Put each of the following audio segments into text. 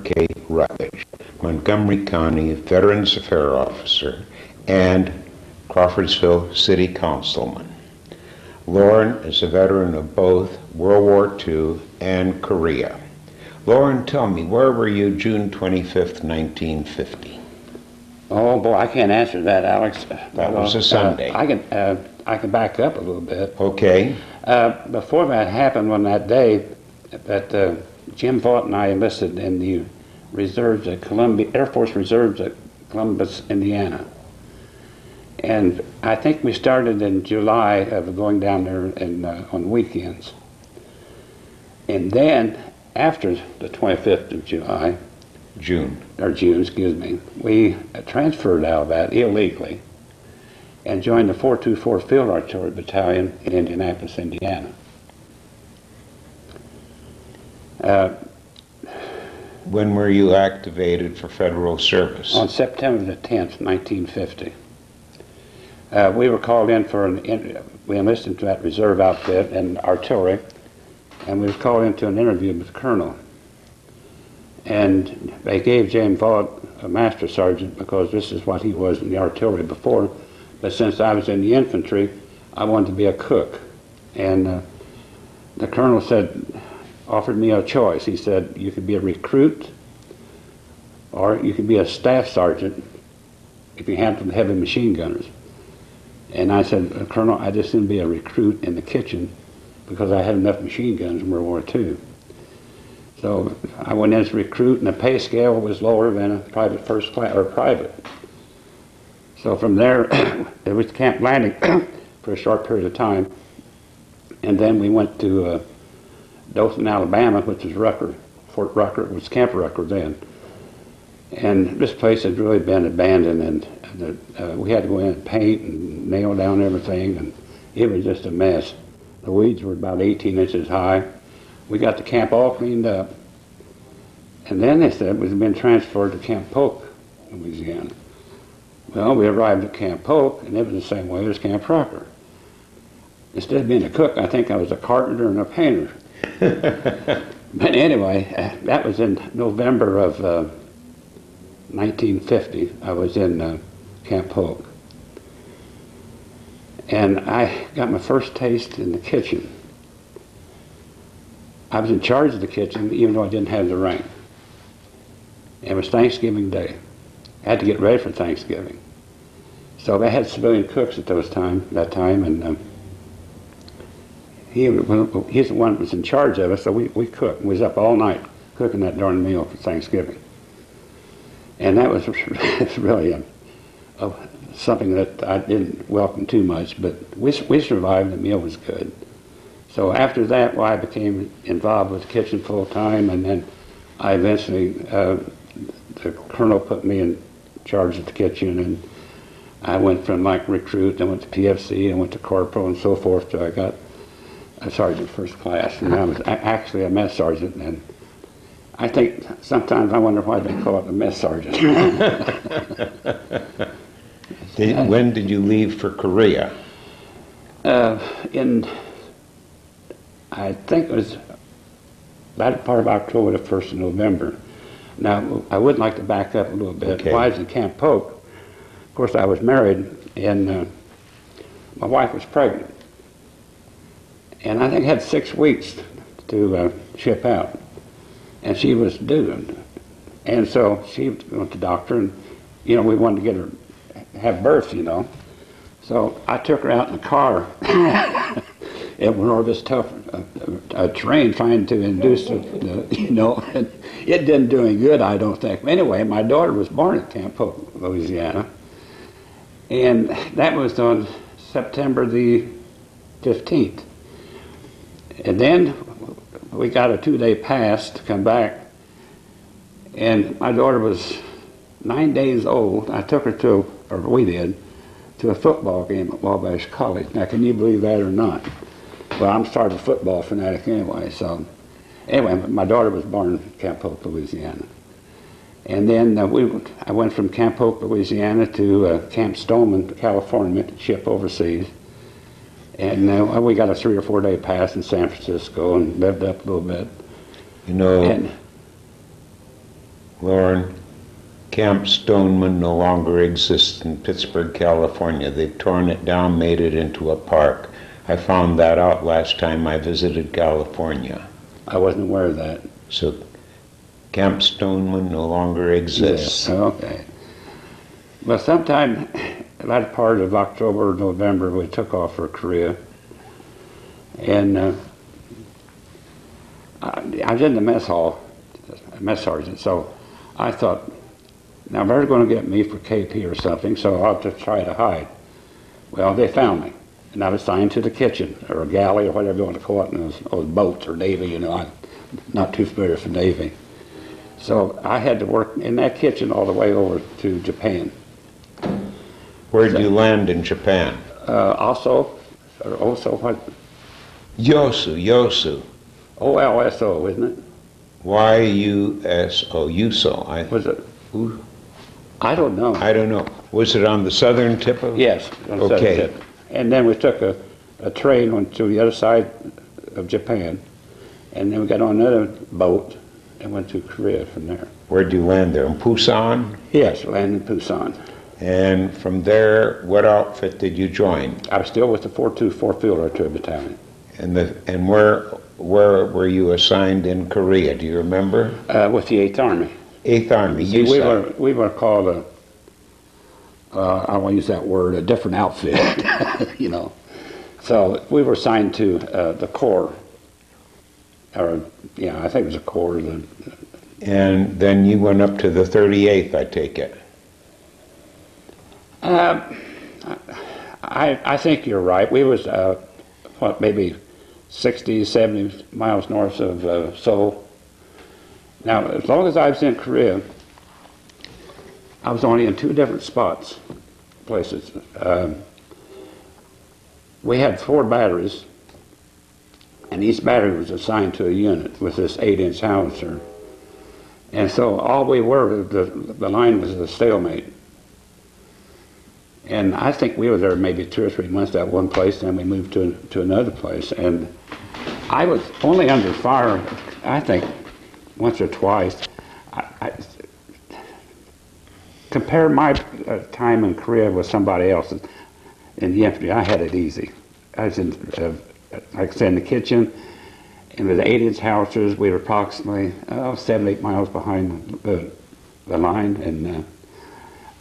K. Rutledge, Montgomery County Veterans Affairs Officer and Crawfordsville City Councilman. Loran is a veteran of both World War II and Korea. Loran, tell me, where were you June 25th, 1950? Oh boy, I can't answer that, Alex. That was a Sunday. I can back up a little bit. Okay. Before that happened, on that day, that Jim Vaught and I enlisted in the reserves at Air Force Reserves at Columbus, Indiana. And I think we started in July of going down there and on weekends. And then after the 25th of June, excuse me, we transferred out of that illegally and joined the 424 Field Artillery Battalion in Indianapolis, Indiana. When were you activated for federal service? On September the 10th, 1950. We were called in for we enlisted into that reserve outfit and artillery, and we were called into an interview with the colonel. And they gave James Vaught a master sergeant because this is what he was in the artillery before. But since I was in the infantry, I wanted to be a cook. And the colonel offered me a choice. He said, you could be a recruit or you could be a staff sergeant if you handled heavy machine gunners. And I said, Colonel, I just didn't be a recruit in the kitchen because I had enough machine guns in World War II. So I went in as a recruit, and the pay scale was lower than a private first class or private. So from there, it was Camp Landing for a short period of time, and then we went to Dothan, Alabama, which is Rucker. Fort Rucker. It was Camp Rucker then. And this place had really been abandoned, and we had to go in and paint and nail down everything, and it was just a mess. The weeds were about 18 inches high. We got the camp all cleaned up, and then they said we'd been transferred to Camp Polk, Louisiana. Well, we arrived at Camp Polk, and it was the same way as Camp Rucker. Instead of being a cook, I think I was a carpenter and a painter. But anyway, that was in November of 1950. I was in Camp Polk. And I got my first taste in the kitchen. I was in charge of the kitchen even though I didn't have the rank. It was Thanksgiving Day. I had to get ready for Thanksgiving. So they had civilian cooks at that time, and he's the one that was in charge of us, so we cooked. We was up all night cooking that darn meal for Thanksgiving. And that was really something that I didn't welcome too much, but we survived. The meal was good. So after that, I became involved with the kitchen full time, and then I eventually, the colonel put me in charge of the kitchen, and I went from like recruit, I went to PFC, I went to corporal and so forth, till I got a sergeant first class, and I was actually a mess sergeant, and I think sometimes I wonder why they call it a mess sergeant. When did you leave for Korea? I think it was that part of October to 1st of November. Now, I would like to back up a little bit. Okay. While I was in Camp Polk, of course, I was married, and my wife was pregnant. And I think I had 6 weeks to ship out. And she was due. And so she went to the doctor, and, we wanted to get her, have birth, So I took her out in the car. It was all this tough terrain trying to induce and it didn't do any good, I don't think. Anyway, my daughter was born at Camp Polk, Louisiana, and that was on September the 15th. And then we got a 2-day pass to come back, and my daughter was 9 days old. I took her we did, to a football game at Wabash College. Now, can you believe that or not? Well, I'm sort of a football fanatic anyway, so anyway, my daughter was born in Camp Polk, Louisiana. And then I went from Camp Polk, Louisiana to Camp Stoneman, California, to ship overseas. And we got a 3 or 4 day pass in San Francisco and lived up a little bit. Loran, Camp Stoneman no longer exists in Pittsburgh, California. They've torn it down, made it into a park. I found that out last time I visited California. I wasn't aware of that. So Camp Stoneman no longer exists. Yes, okay. Well, sometime that part of October, November, we took off for Korea. And I was in the mess hall, mess sergeant, so I thought, now they're going to get me for KP or something, so I'll just try to hide. Well, they found me, and I was assigned to the kitchen, or a galley, or whatever you want to call it, and those boats, or Navy, you know, I'm not too familiar with the Navy. So I had to work in that kitchen all the way over to Japan. Where did you land in Japan? Also what? Yosu. O-L-S-O, isn't it? Y-U-S-O, Yuso. Was it? I don't know. I don't know. Was it on the southern tip of? Yes. On the southern tip. And then we took a train to the other side of Japan, and then we got on another boat and went to Korea from there. Where'd you land there? In Busan? Yes, landed in Busan. And from there, what outfit did you join? I was still with the 424 Field Artillery Battalion. And where were you assigned in Korea? Do you remember? With the 8th Army. 8th Army. We were called I won't use that word, a different outfit, you know. So we were assigned to the Corps. Or, yeah, I think it was a Corps. And then you went up to the 38th, I take it. I think you're right. We was, maybe 60, 70 miles north of Seoul. Now, as long as I was in Korea, I was only in 2 different places. We had 4 batteries, and each battery was assigned to a unit with this 8-inch howitzer. And so all we were, the line was a stalemate. And I think we were there maybe 2 or 3 months at one place, and then we moved to another place. And I was only under fire, I think, once or twice. Compare my time in Korea with somebody else's in the infantry. I had it easy. I was in, like I said, in the kitchen, and with the 8-inch howitzers, we were approximately 7, 8 miles behind the line, and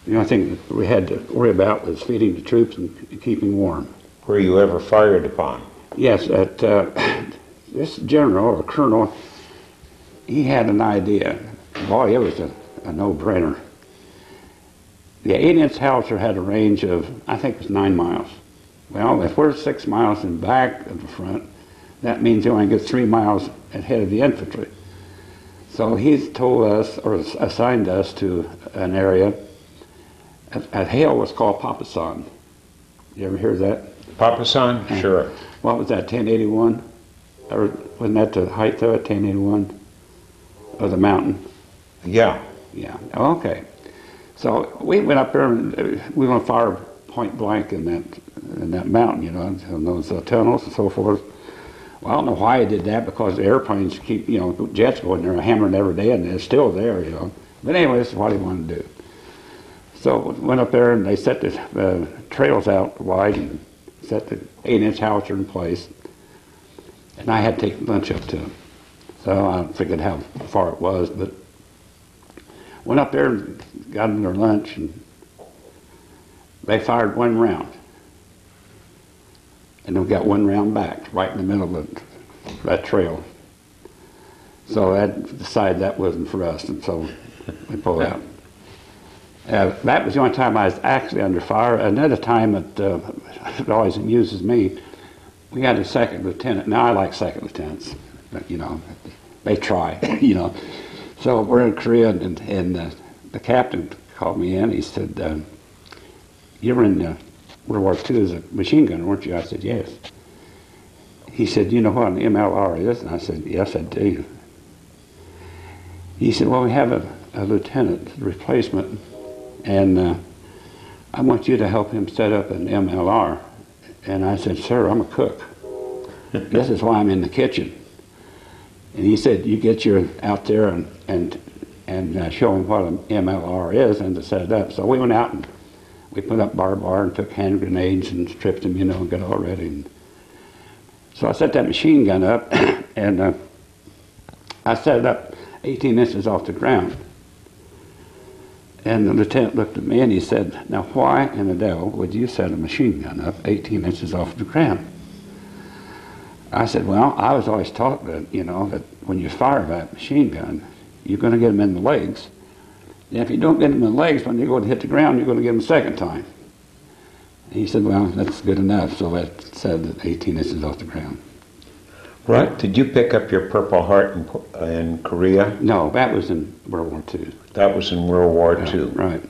the only thing we had to worry about was feeding the troops and keeping warm. Were you ever fired upon? Yes, this general or colonel, he had an idea. Boy, it was a no-brainer. The 8-inch howitzer had a range of, I think it was 9 miles. Well, if we're 6 miles in back of the front, that means you only get 3 miles ahead of the infantry. So he told us, or assigned us to an area. At Hale was called Papasan. You ever hear that? Papasan? Sure. What was that, 1081? Or wasn't that the height of it, 1081? Of the mountain? Yeah. Yeah, okay. So we went up there and we went fire point blank in that mountain, you know, in those tunnels and so forth. Well, I don't know why he did that, because the airplanes keep, you know, jets going there hammering every day, and they're still there, you know. But anyway, this is what he wanted to do. So went up there and they set the trails out wide and set the 8-inch howitzer in place. And I had to take lunch up to him. So I figured how far it was, but went up there and got them their lunch, and they fired 1 round. And then we got 1 round back, right in the middle of that trail. So I decided that wasn't for us, and so we pulled out. That was the only time I was actually under fire. Another time it always amuses me, we had a second lieutenant. Now I like second lieutenants, but you know, they try, you know. So we're in Korea, and the captain called me in. He said, "You were in World War II as a machine gunner, weren't you?" I said, "Yes." He said, "You know what an MLR is?" And I said, "Yes, I do." He said, "Well, we have a lieutenant replacement, and I want you to help him set up an MLR." And I said, "Sir, I'm a cook. This is why I'm in the kitchen." And he said, "You get your out there and and show them what an MLR is and to set it up. So we went out and we put up barbed wire and took hand grenades and stripped them, and got all ready. And so I set that machine gun up, and I set it up 18 inches off the ground. And the lieutenant looked at me and he said, "Now why in the devil would you set a machine gun up 18 inches off the ground?" I said, "Well, I was always taught that, that when you fire that machine gun, you're going to get them in the legs. And if you don't get them in the legs, when you go to hit the ground, you're going to get them a second time." And he said, "Well, that's good enough." So that said 18 inches off the ground. Right. Did you pick up your Purple Heart in Korea? No, that was in World War II. That was in World War II. Right.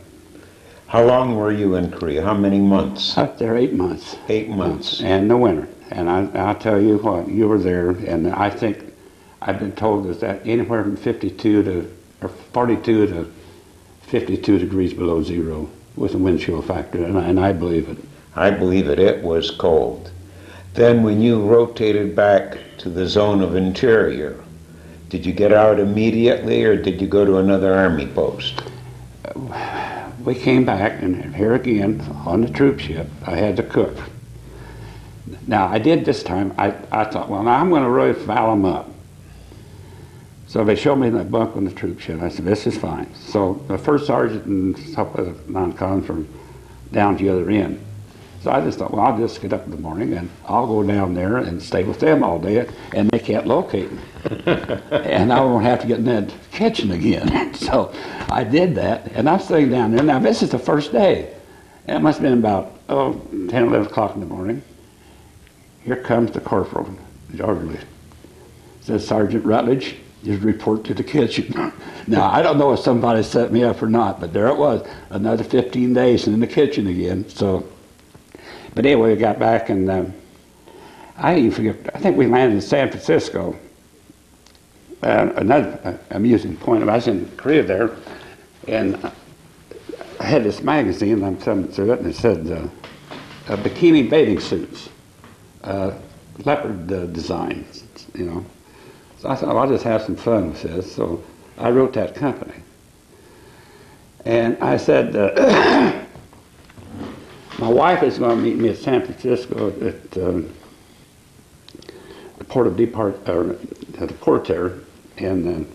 How long were you in Korea? How many months? Up there 8 months. 8 months. And the winter. And I'll tell you what, you were there, and I think I've been told that anywhere from 42 to, or 42 to 52 degrees below zero with a wind chill factor, and I believe it. I believe it. It was cold. Then when you rotated back to the zone of interior, did you get out immediately or did you go to another army post? We came back, and here again, on the troop ship, I had to cook. Now, I did this time, I thought, well, now I'm going to really foul them up. So they showed me that bunk on the troop ship. I said, this is fine. So the first sergeant and a couple of non-cons from down the other end. So I just thought, well, I'll just get up in the morning and I'll go down there and stay with them all day, and they can't locate me. And I won't have to get in that kitchen again. So I did that, and I'm sitting down there. Now, this is the first day. It must have been about 10, 11 o'clock in the morning. Here comes the corporal, the orderly. Says, "Sergeant Rutledge, just report to the kitchen." Now, I don't know if somebody set me up or not, but there it was, another 15 days in the kitchen again. So, but anyway, we got back, and I even forget, I think we landed in San Francisco. Another amusing point, I was in Korea there, and I had this magazine, I'm thumbing through it, and it said bikini bathing suits. Leopard designs, So I thought, well, I'll just have some fun with this. So I wrote that company. And I said, my wife is going to meet me at San Francisco at the port of the port there, and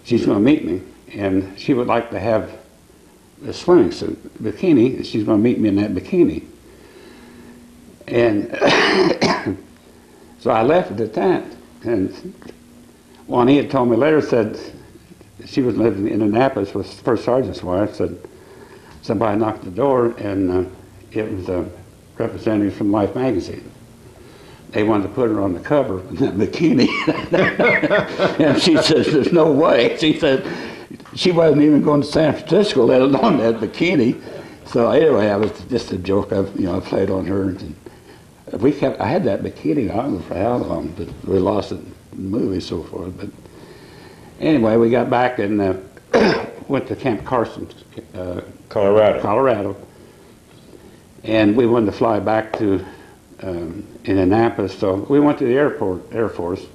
she's going to meet me, and she would like to have a swimming suit, bikini, and she's going to meet me in that bikini. And so I left it at that. And Juanita told me later, said she was living in Annapolis with First Sergeant's wife, said somebody knocked the door, and it was a representative from Life magazine. They wanted to put her on the cover in that bikini. And she says, "There's no way." She said she wasn't even going to San Francisco, let alone that bikini. So anyway, I was just a joke. I played on her. And I had that bikini, I don't know for how long, but we lost it in the movie and so forth. But anyway, we got back and went to Camp Carson, Colorado. And we wanted to fly back to in Annapolis, so we went to the Air Force,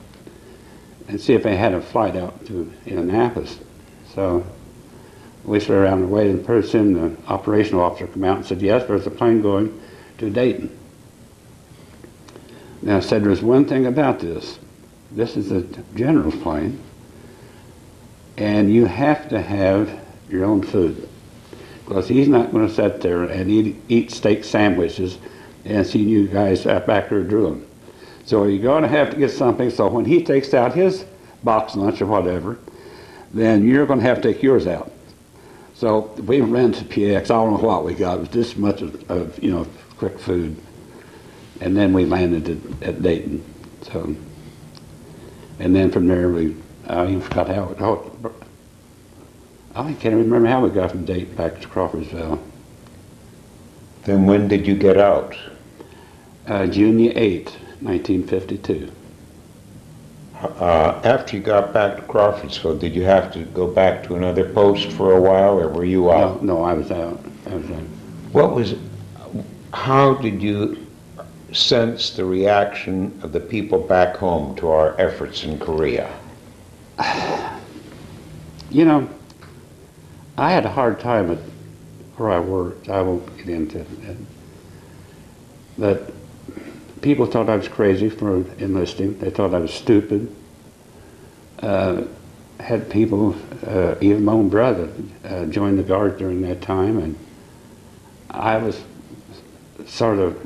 and see if they had a flight out to Annapolis. So we stood around and waited, and pretty soon the operational officer came out and said, "Yes, there's a plane going to Dayton." Now I said, "There's one thing about this. This is a general's plane, and you have to have your own food, because he's not going to sit there and eat steak sandwiches and see you guys back there drooling. So you're going to have to get something, so when he takes out his box lunch or whatever, then you're going to have to take yours out." So we ran to PX. I don't know what we got. It was this much of quick food. And then we landed at Dayton. So, and then from there I even forgot I can't remember how we got from Dayton back to Crawfordsville. Then when did you get out? June 8, 1952. After you got back to Crawfordsville, did you have to go back to another post for a while, or were you out? No, I was out. How did you sense the reaction of the people back home to our efforts in Korea? You know, I had a hard time at where I worked. I won't get into it. But people thought I was crazy for enlisting. They thought I was stupid. Had people, even my own brother, join the Guard during that time, and I was sort of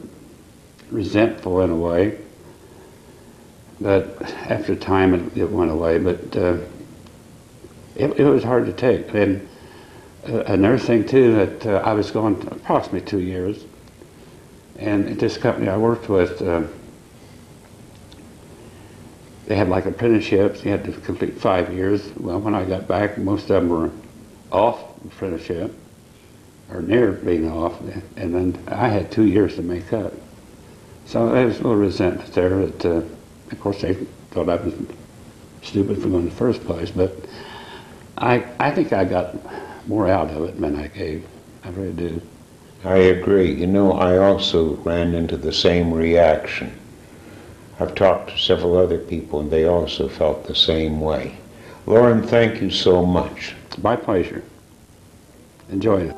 resentful in a way. But after time, it went away. But it was hard to take. And another thing too, that I was gone approximately 2 years, and at this company I worked with, they had like apprenticeships. You had to complete 5 years. Well, when I got back, most of them were off apprenticeship, or near being off, and then I had 2 years to make up. So there was a little resentment there. That, of course, they thought I was stupid for going in the first place, but I think I got more out of it than I gave. I really do. I agree. You know, I also ran into the same reaction. I've talked to several other people, and they also felt the same way. Loran, thank you so much. My pleasure. Enjoy it.